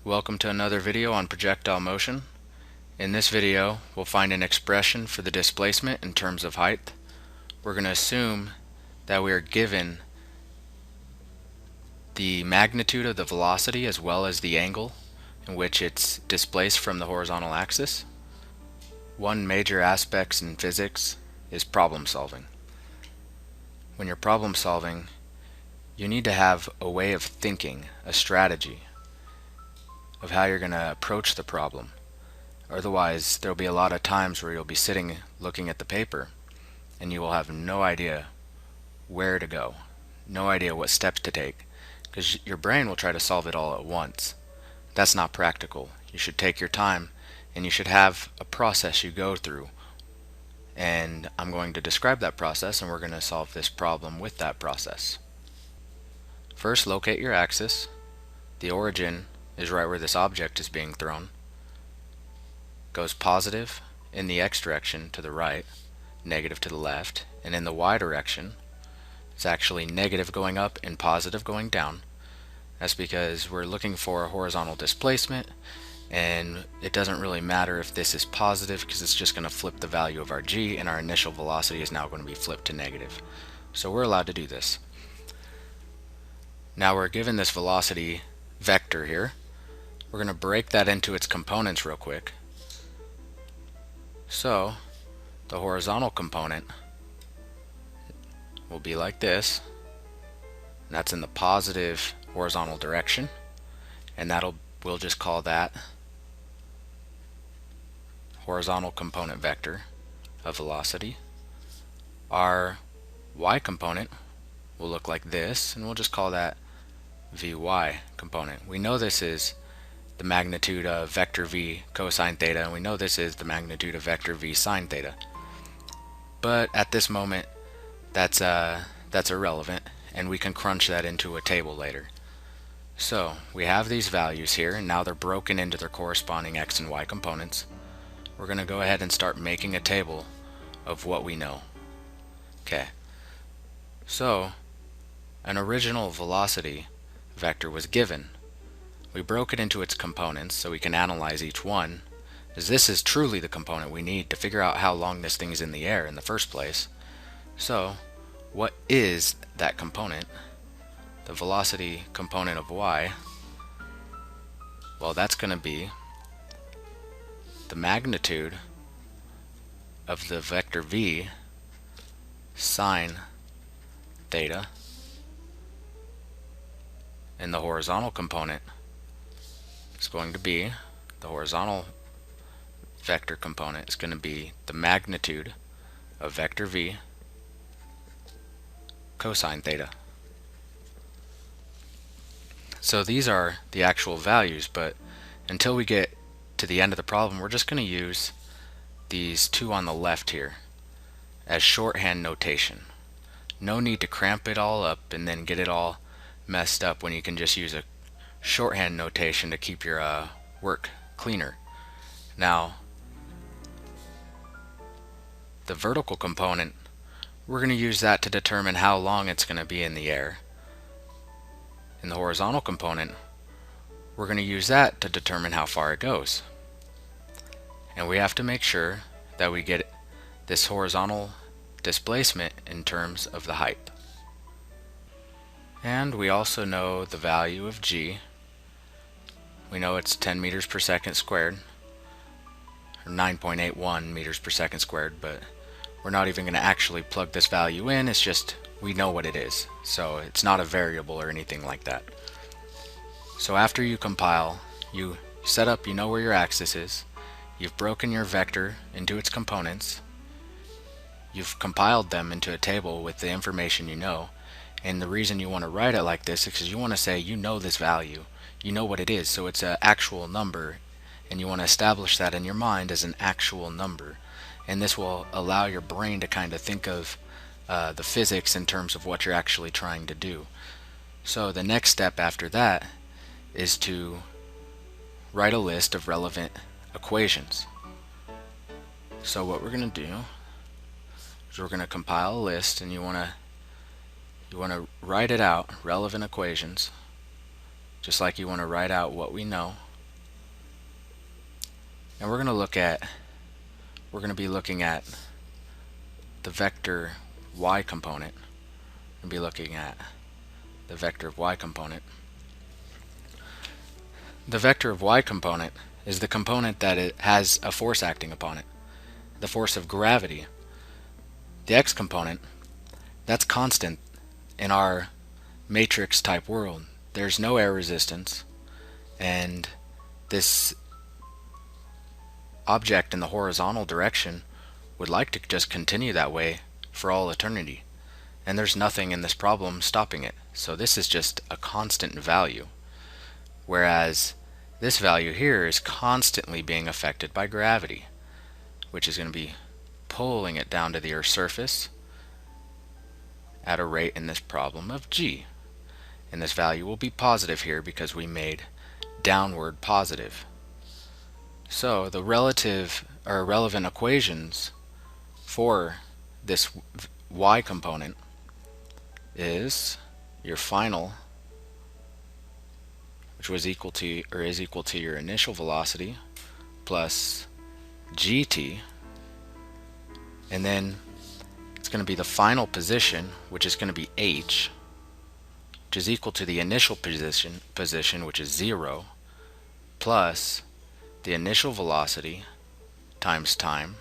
Welcome to another video on projectile motion. In this video, we'll find an expression for the displacement in terms of height. We're going to assume that we are given the magnitude of the velocity as well as the angle in which it's displaced from the horizontal axis. One major aspect in physics is problem solving. When you're problem solving, you need to have a way of thinking, a strategy of how you're going to approach the problem. Otherwise, there'll be a lot of times where you'll be sitting looking at the paper and you will have no idea where to go, no idea what steps to take, because your brain will try to solve it all at once. That's not practical. You should take your time and you should have a process you go through. And I'm going to describe that process, and we're going to solve this problem with that process. First, locate your axis. The origin is right where this object is being thrown. Goes positive in the x direction to the right, negative to the left, and in the y direction it's actually negative going up and positive going down. That's because we're looking for a horizontal displacement, and it doesn't really matter if this is positive because it's just going to flip the value of our g, and our initial velocity is now going to be flipped to negative. So we're allowed to do this. Now we're given this velocity vector here. We're going to break that into its components real quick. So the horizontal component will be like this, and that's in the positive horizontal direction, and we'll just call that horizontal component vector of velocity. Our y component will look like this, and we'll just call that Vy component. We know this is the magnitude of vector v cosine theta, and we know this is the magnitude of vector v sine theta. But at this moment, that's irrelevant, and we can crunch that into a table later. So we have these values here, and now they're broken into their corresponding x and y components. We're going to go ahead and start making a table of what we know. Okay, so an original velocity vector was given. We broke it into its components so we can analyze each one, as this is truly the component we need to figure out how long this thing's in the air in the first place. So what is that component? The velocity component of y, well, that's going to be the magnitude of the vector v sine theta, and the horizontal component is going to be, the horizontal vector component is going to be the magnitude of vector v cosine theta. So these are the actual values, but until we get to the end of the problem, we're just going to use these two on the left here as shorthand notation. No need to cramp it all up and then get it all messed up when you can just use a shorthand notation to keep your work cleaner. Now, the vertical component, we're going to use that to determine how long it's going to be in the air. In the horizontal component, we're going to use that to determine how far it goes. And we have to make sure that we get this horizontal displacement in terms of the height. And we also know the value of g. We know it's 10 meters per second squared, or 9.81 meters per second squared, but we're not even going to actually plug this value in. It's just we know what it is, so it's not a variable or anything like that. So after you compile, you set up, you know where your axis is, you've broken your vector into its components, you've compiled them into a table with the information you know, and the reason you want to write it like this is because you want to say you know this value, you know what it is, so it's an actual number, and you want to establish that in your mind as an actual number. And this will allow your brain to kind of think of the physics in terms of what you're actually trying to do. So the next step after that is to write a list of relevant equations. So what we're going to do is we're going to compile a list, and you want to write it out, relevant equations, just like you want to write out what we know. And we're going to be looking at the vector y component. We'll be looking at the vector of y component. The vector of y component is the component that it has a force acting upon it, the force of gravity. The x component, that's constant in our matrix type world. There's no air resistance, and this object in the horizontal direction would like to just continue that way for all eternity. And there's nothing in this problem stopping it. So this is just a constant value. Whereas this value here is constantly being affected by gravity, which is going to be pulling it down to the Earth's surface at a rate in this problem of g. And this value will be positive here because we made downward positive. So the relative or relevant equations for this y component is your final, which was equal to or is equal to your initial velocity plus gt, and then it's going to be the final position, which is going to be h, which is equal to the initial position, which is 0, plus the initial velocity times time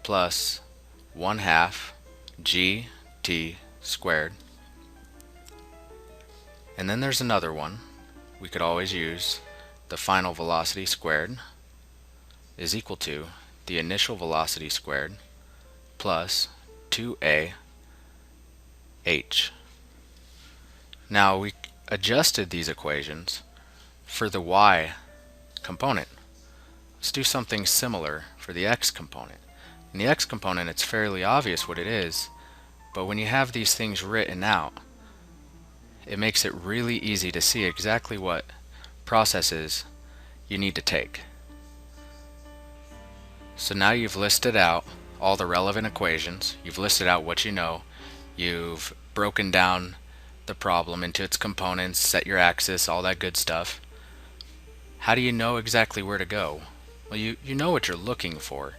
plus 1/2 gt squared. And then there's another one we could always use. The final velocity squared is equal to the initial velocity squared plus 2a h. Now we adjusted these equations for the y component. Let's do something similar for the x component. In the x component, it's fairly obvious what it is, but when you have these things written out, it makes it really easy to see exactly what processes you need to take. So now you've listed out all the relevant equations, you've listed out what you know, you've broken down the problem into its components, set your axis, all that good stuff. How do you know exactly where to go? Well, you know what you're looking for,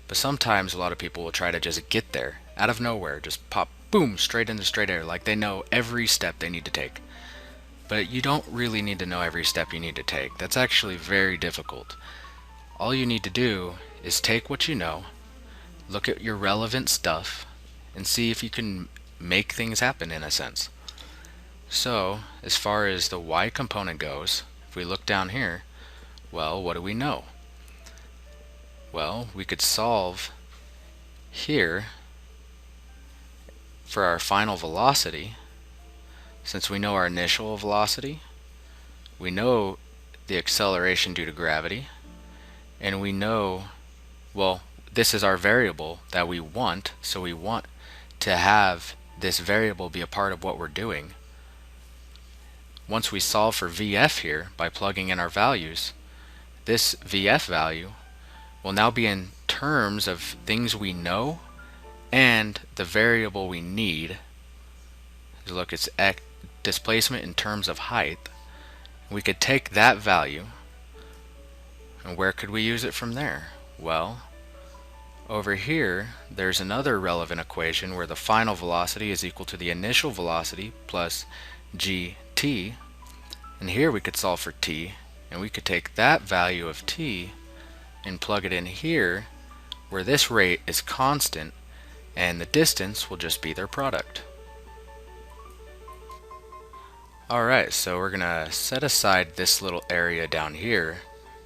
but sometimes a lot of people will try to just get there out of nowhere, just pop, boom, straight into straight air, like they know every step they need to take. But you don't really need to know every step you need to take. That's actually very difficult. All you need to do is take what you know, look at your relevant stuff, and see if you can make things happen in a sense. So, as far as the y component goes, if we look down here, well, what do we know? Well, we could solve here for our final velocity. Since we know our initial velocity, we know the acceleration due to gravity, and we know, well, this is our variable that we want, so we want to have this variable be a part of what we're doing. Once we solve for VF here by plugging in our values, this VF value will now be in terms of things we know and the variable we need. Look, it's displacement in terms of height. We could take that value, and where could we use it from there? Well, over here there's another relevant equation where the final velocity is equal to the initial velocity plus gt, and here we could solve for t, and we could take that value of t and plug it in here where this rate is constant and the distance will just be their product. Alright, so we're gonna set aside this little area down here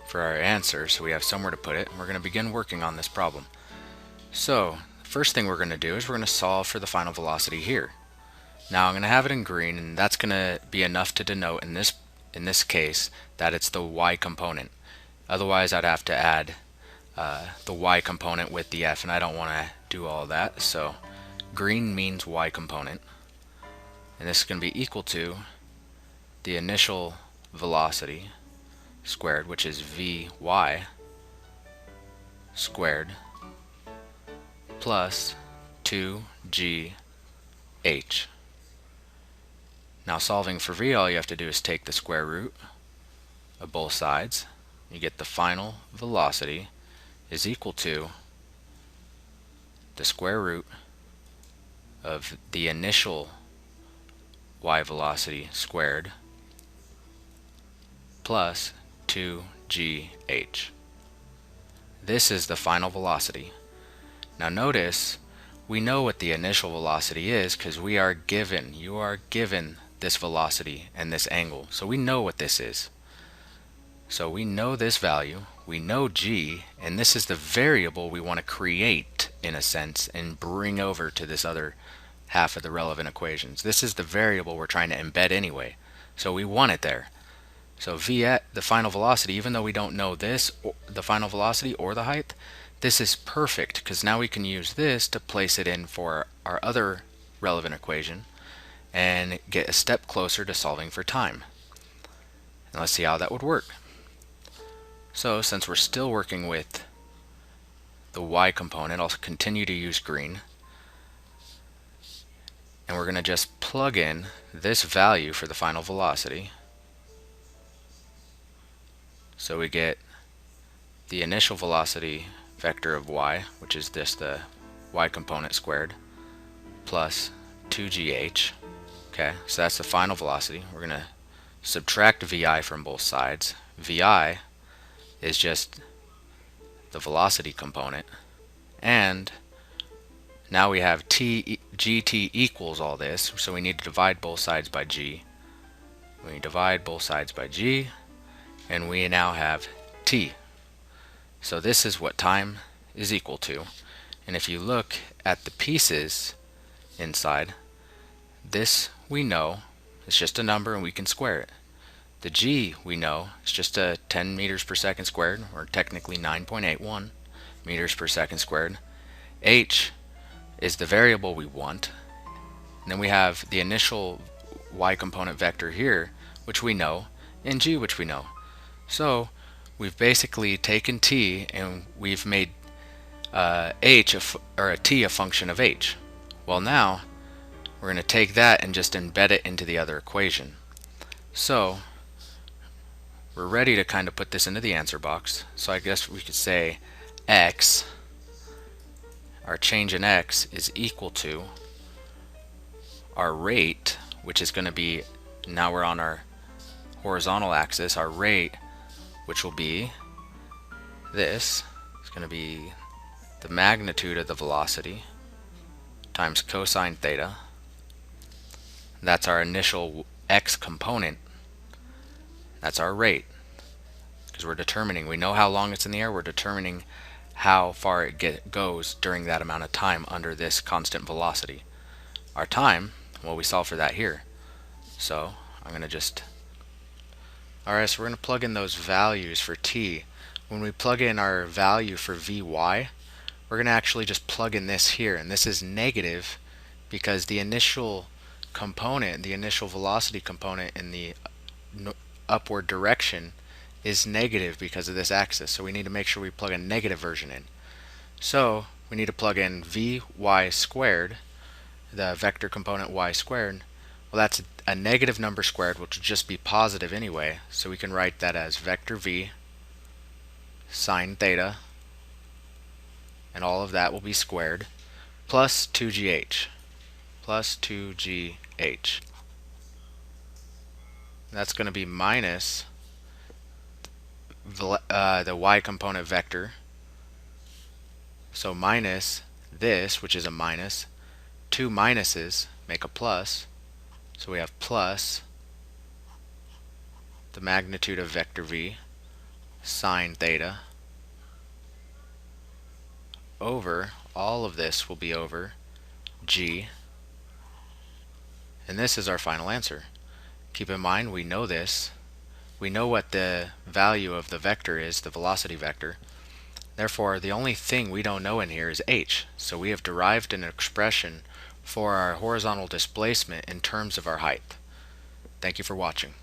for our answer so we have somewhere to put it, and we're gonna begin working on this problem. So the first thing we're gonna do is we're gonna solve for the final velocity here. Now I'm gonna have it in green, and that's gonna be enough to denote in this case that it's the y component. Otherwise I'd have to add the y component with the f, and I don't want to do all that, so green means y component, and this is going to be equal to the initial velocity squared, which is vy squared, plus 2gh. Now solving for v, all you have to do is take the square root of both sides. you get the final velocity is equal to the square root of the initial y velocity squared plus 2gh. This is the final velocity. Now notice, we know what the initial velocity is because you are given this velocity and this angle. So we know what this is. So we know this value, we know g, and this is the variable we want to create, in a sense, and bring over to this other half of the relevant equations. This is the variable we're trying to embed anyway. So we want it there. So v at the final velocity, even though we don't know this, the final velocity or the height, this is perfect because now we can use this to place it in for our other relevant equation and get a step closer to solving for time. And let's see how that would work. So since we're still working with the y component, I'll continue to use green. And we're going to just plug in this value for the final velocity. So we get the initial velocity vector of y, which is this, the y component squared, plus 2gh. Okay, so that's the final velocity. We're going to subtract vi from both sides. Vi is just the velocity component, and now we have gt equals all this, so we need to divide both sides by g. We divide both sides by g, and we now have t. So this is what time is equal to. And if you look at the pieces inside, this we know is just a number and we can square it. The g we know is just a 10 meters per second squared, or technically 9.81 meters per second squared. H is the variable we want. And then we have the initial y component vector here, which we know, and g, which we know. So we've basically taken t and we've made t a function of h. Well, now we're going to take that and just embed it into the other equation. So we're ready to kind of put this into the answer box. So I guess we could say x, our change in x, is equal to our rate, which is going to be, now we're on our horizontal axis, our rate, which will be this. It's going to be the magnitude of the velocity times cosine theta. That's our initial x component. That's our rate, because we're determining, we know how long it's in the air, we're determining how far it goes during that amount of time under this constant velocity. Our time, well, we solve for that here. So I'm going to just, alright, so we're going to plug in those values for t. When we plug in our value for vy, we're going to actually just plug in this here, and this is negative because the initial component, the initial velocity component in the upward direction is negative because of this axis. So we need to make sure we plug a negative version in. So we need to plug in vy squared, the vector component y squared. Well, that's a negative number squared, which will just be positive anyway. So we can write that as vector v sine theta, and all of that will be squared, plus 2gh. Plus 2gh. That's going to be minus the y component vector. So minus this, which is a minus. Two minuses make a plus. So we have plus the magnitude of vector v sine theta over, all of this will be over g. And this is our final answer. Keep in mind, we know this. We know what the value of the vector is, the velocity vector. Therefore, the only thing we don't know in here is h. So we have derived an expression for our horizontal displacement in terms of our height. Thank you for watching.